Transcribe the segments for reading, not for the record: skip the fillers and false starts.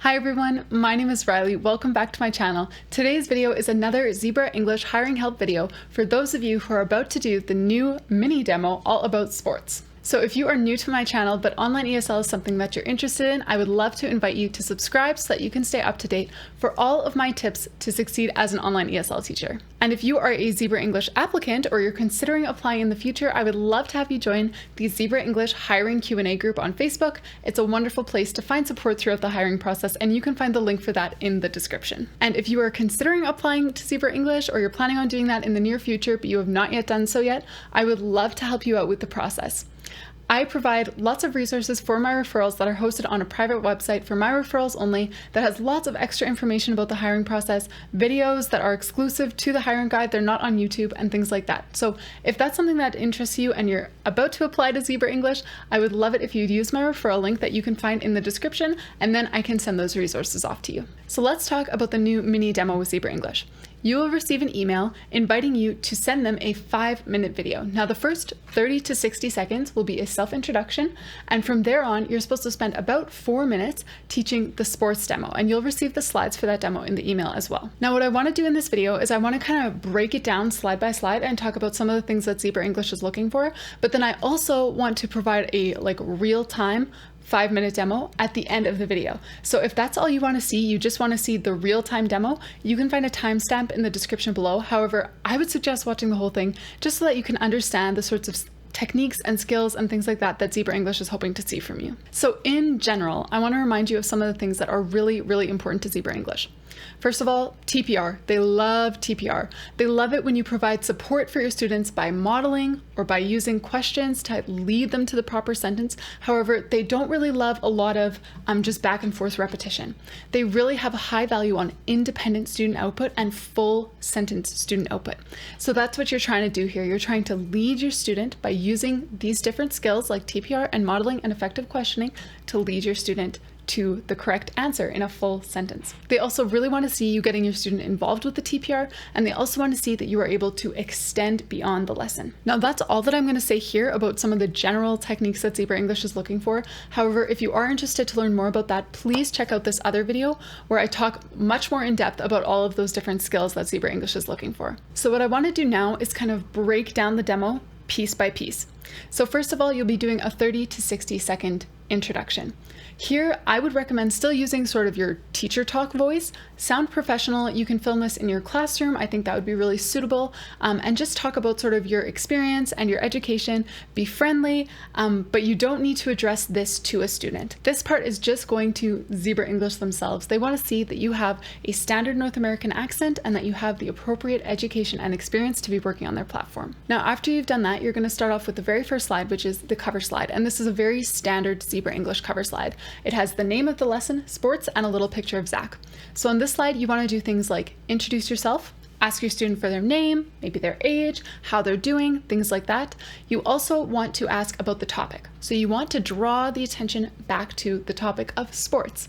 Hi everyone, my name is Riley. Welcome back to my channel. Today's video is another Zebra English hiring help video for those of you who are about to do the new mini demo all about sports. So if you are new to my channel but online ESL is something that you're interested in, I would love to invite you to subscribe so that you can stay up to date for all of my tips to succeed as an online ESL teacher. And if you are a Zebra English applicant or you're considering applying in the future, I would love to have you join the Zebra English hiring Q&A group on Facebook. It's a wonderful place to find support throughout the hiring process, and you can find the link for that in the description. And if you are considering applying to Zebra English or you're planning on doing that in the near future but you have not yet done so yet, I would love to help you out with the process. I provide lots of resources for my referrals that are hosted on a private website for my referrals only that has lots of extra information about the hiring process, videos that are exclusive to the hiring guide, they're not on YouTube, and things like that. So if that's something that interests you and you're about to apply to Zebra English, I would love it if you'd use my referral link that you can find in the description, and then I can send those resources off to you. So let's talk about the new mini demo with Zebra English. You will receive an email inviting you to send them a 5-minute video. Now the first 30 to 60 seconds will be a self-introduction, and from there on you're supposed to spend about 4 minutes teaching the sports demo, and you'll receive the slides for that demo in the email as well. Now what I want to do in this video is I want to kind of break it down slide by slide and talk about some of the things that Zebra English is looking for, but then I also want to provide a real-time 5-minute demo at the end of the video. So if that's all you want to see, you just want to see the real-time demo, you can find a timestamp in the description below. However, I would suggest watching the whole thing just so that you can understand the sorts of techniques and skills and things like that that Zebra English is hoping to see from you. So in general, I want to remind you of some of the things that are really, really important to Zebra English. First of all, TPR. They love TPR. They love it when you provide support for your students by modeling or by using questions to lead them to the proper sentence. However, they don't really love a lot of just back and forth repetition. They really have a high value on independent student output and full sentence student output. So that's what you're trying to do here. You're trying to lead your student by using these different skills like TPR and modeling and effective questioning to lead your student to the correct answer in a full sentence. They also really want to see you getting your student involved with the TPR, and they also want to see that you are able to extend beyond the lesson. Now that's all that I'm going to say here about some of the general techniques that Zebra English is looking for. However, if you are interested to learn more about that, please check out this other video where I talk much more in depth about all of those different skills that Zebra English is looking for. So what I want to do now is kind of break down the demo piece by piece. So first of all, you'll be doing a 30 to 60 second introduction. Here, I would recommend still using sort of your teacher talk voice. Sound professional. You can film this in your classroom. I think that would be really suitable. And just talk about sort of your experience and your education. Be friendly, but you don't need to address this to a student. This part is just going to Zebra English themselves. They want to see that you have a standard North American accent and that you have the appropriate education and experience to be working on their platform. Now, after you've done that, you're going to start off with the very first slide, which is the cover slide. And this is a very standard Zebra English cover slide. It has the name of the lesson, sports, and a little picture of Zach. So on this slide, you want to do things like introduce yourself, ask your student for their name, maybe their age, how they're doing, things like that. You also want to ask about the topic. So you want to draw the attention back to the topic of sports.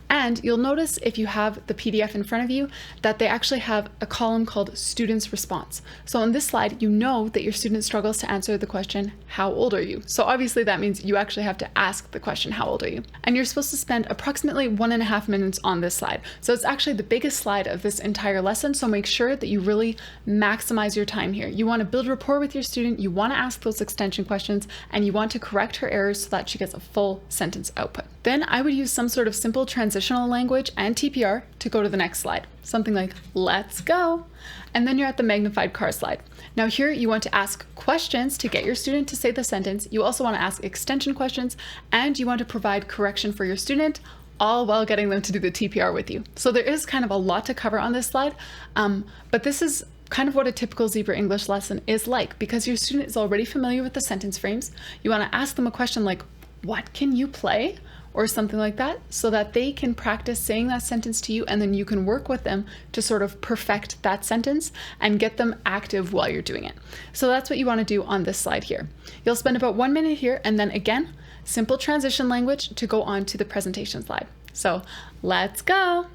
And you'll notice if you have the PDF in front of you that they actually have a column called Student's Response. So on this slide, you know that your student struggles to answer the question, how old are you? So obviously that means you actually have to ask the question, how old are you? And you're supposed to spend approximately 1.5 minutes on this slide. So it's actually the biggest slide of this entire lesson. So make sure that you really maximize your time here. You want to build rapport with your student. You want to ask those extension questions, and you want to correct her errors so that she gets a full sentence output. Then I would use some sort of simple transitional language and TPR to go to the next slide. Something like, let's go. And then you're at the magnified car slide. Now here you want to ask questions to get your student to say the sentence. You also want to ask extension questions, and you want to provide correction for your student, all while getting them to do the TPR with you. So there is kind of a lot to cover on this slide, but this is kind of what a typical Zebra English lesson is like, because your student is already familiar with the sentence frames. You want to ask them a question like, what can you play? Or something like that, so that they can practice saying that sentence to you, and then you can work with them to sort of perfect that sentence and get them active while you're doing it. So that's what you want to do on this slide here. You'll spend about 1 minute here, and then again, simple transition language to go on to the presentation slide. So let's go.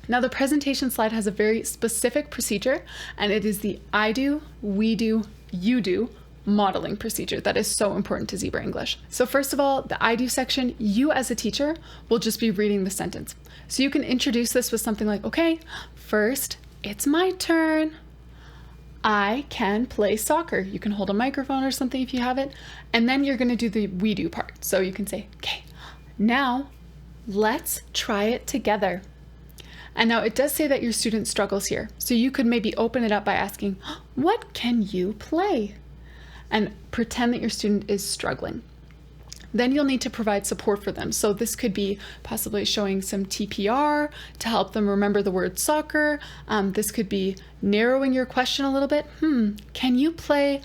Now the presentation slide has a very specific procedure, and it is the I do, we do, you do modeling procedure that is so important to Zebra English. So first of all, the I do section, you as a teacher will just be reading the sentence. So you can introduce this with something like, okay, first, it's my turn. I can play soccer. You can hold a microphone or something if you have it. And then you're gonna do the we do part. So you can say, okay, now let's try it together. And now it does say that your student struggles here. So you could maybe open it up by asking, what can you play? And pretend that your student is struggling. Then you'll need to provide support for them. So this could be possibly showing some TPR to help them remember the word soccer. This could be narrowing your question a little bit. Can you play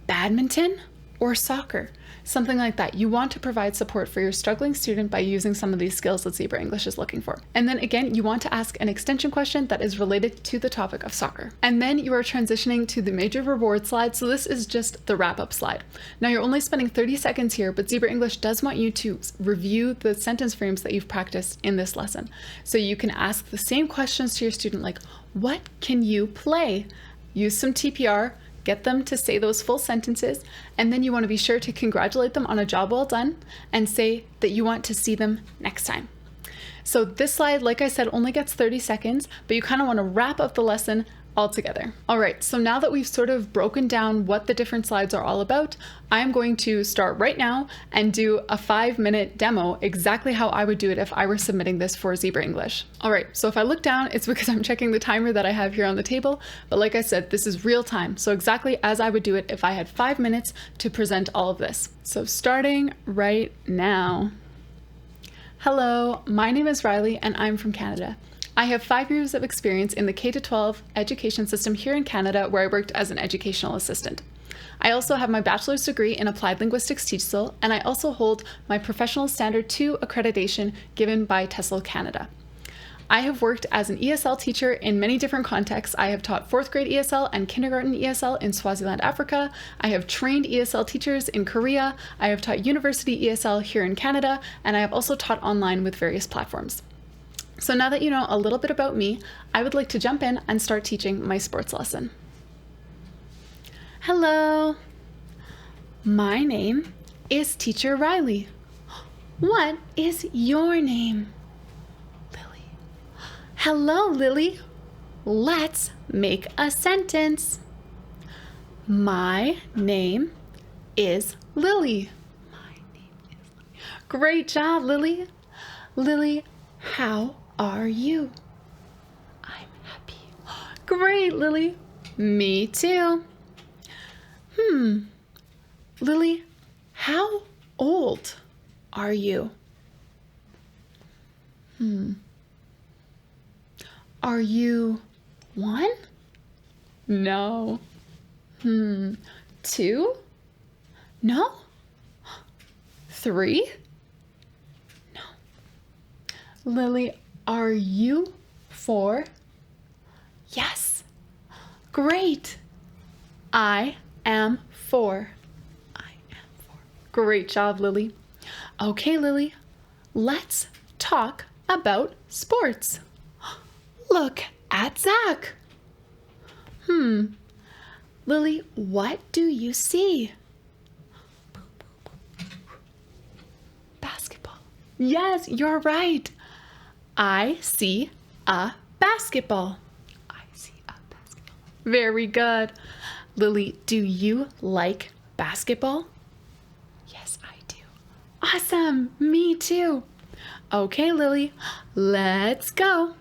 badminton or soccer? Something like that. You want to provide support for your struggling student by using some of these skills that Zebra English is looking for. And then again, you want to ask an extension question that is related to the topic of soccer. And then you are transitioning to the major reward slide. So this is just the wrap-up slide. Now you're only spending 30 seconds here, but Zebra English does want you to review the sentence frames that you've practiced in this lesson. So you can ask the same questions to your student like, what can you play? Use some TPR, get them to say those full sentences, and then you want to be sure to congratulate them on a job well done and say that you want to see them next time. So this slide, like I said, only gets 30 seconds, but you kind of want to wrap up the lesson all together. All right, so now that we've sort of broken down what the different slides are all about, I'm going to start right now and do a 5-minute demo exactly how I would do it if I were submitting this for Zebra English. All right, so if I look down, it's because I'm checking the timer that I have here on the table, but like I said, this is real time, so exactly as I would do it if I had 5 minutes to present all of this. So starting right now. Hello, my name is Riley and I'm from Canada. I have 5 years of experience in the K-12 education system here in Canada, where I worked as an educational assistant. I also have my bachelor's degree in applied linguistics TESOL, and I also hold my professional standard 2 accreditation given by TESOL Canada. I have worked as an ESL teacher in many different contexts. I have taught 4th grade ESL and kindergarten ESL in Swaziland, Africa. I have trained ESL teachers in Korea. I have taught university ESL here in Canada, and I have also taught online with various platforms. So now that you know a little bit about me, I would like to jump in and start teaching my sports lesson. Hello, my name is Teacher Riley. What is your name? Lily. Hello, Lily. Let's make a sentence. My name is Lily. My name is Lily. Great job, Lily. Lily, how are you? I'm happy. Great, Lily. Me too. Lily, how old are you? Are you 1? No. 2? No. 3? No. Lily, are you 4? Yes. Great. I am 4. I am 4. Great job, Lily. Okay, Lily, let's talk about sports. Look at Zach. Lily, what do you see? Basketball. Yes, you're right. I see a basketball. I see a basketball. Very good. Lily, do you like basketball? Yes, I do. Awesome. Me too. Okay, Lily, let's go.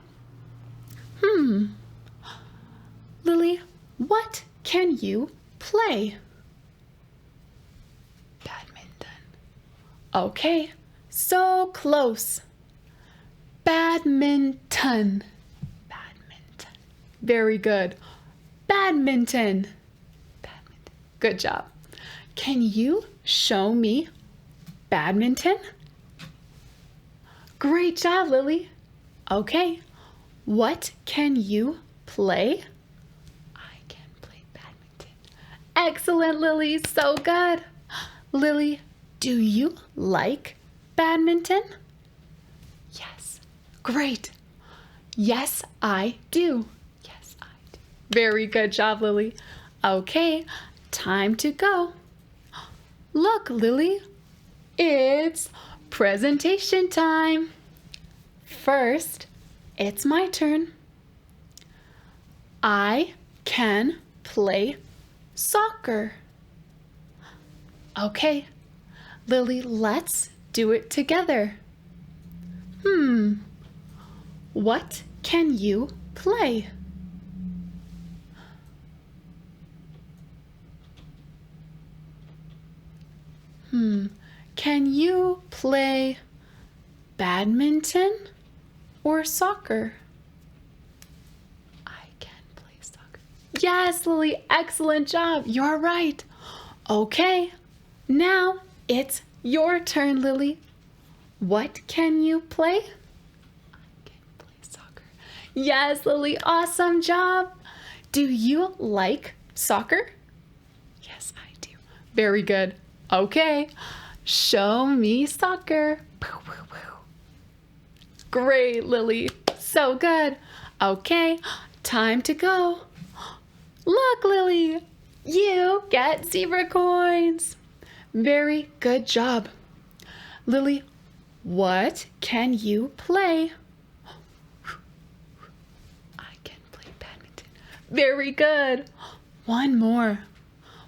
Lily, what can you play? Badminton. Okay, so close. Badminton. Badminton. Very good. Badminton. Badminton. Good job. Can you show me badminton? Great job, Lily. Okay, what can you play? I can play badminton. Excellent, Lily. So good. Lily, do you like badminton? Yes. Great. Yes, I do. Yes, I do. Very good job, Lily. Okay, time to go. Look, Lily, it's presentation time. First, it's my turn. I can play soccer. Okay, Lily, let's do it together. What can you play? Can you play badminton or soccer? I can play soccer. Yes, Lily, excellent job. You're right. Okay, now it's your turn, Lily. What can you play? I can play soccer. Yes, Lily, awesome job. Do you like soccer? Yes, I do. Very good. Okay, show me soccer. Great, Lily. So good. Okay, time to go. Look, Lily, you get zebra coins. Very good job. Lily, what can you play? I can play badminton. Very good. One more.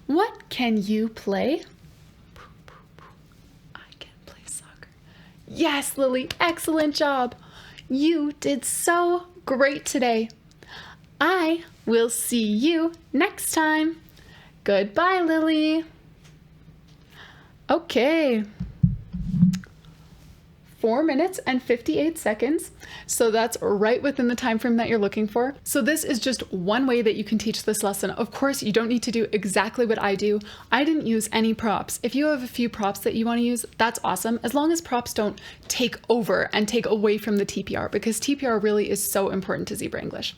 What can you play? I can play soccer. Yes, Lily, excellent job. You did so great today. I will see you next time. Goodbye, Lily. Okay. 4 minutes and 58 seconds. So that's right within the time frame that you're looking for. So this is just one way that you can teach this lesson. Of course, you don't need to do exactly what I do. I didn't use any props. If you have a few props that you want to use, that's awesome, as long as props don't take over and take away from the TPR, because TPR really is so important to Zebra English.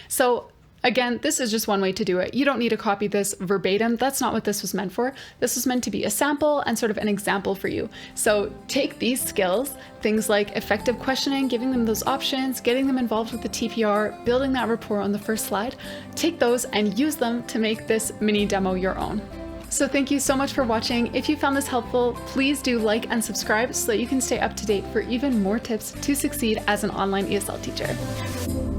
So again, this is just one way to do it. You don't need to copy this verbatim. That's not what this was meant for. This was meant to be a sample and sort of an example for you. So take these skills, things like effective questioning, giving them those options, getting them involved with the TPR, building that rapport on the first slide, take those and use them to make this mini demo your own. So thank you so much for watching. If you found this helpful, please do like and subscribe so that you can stay up to date for even more tips to succeed as an online ESL teacher.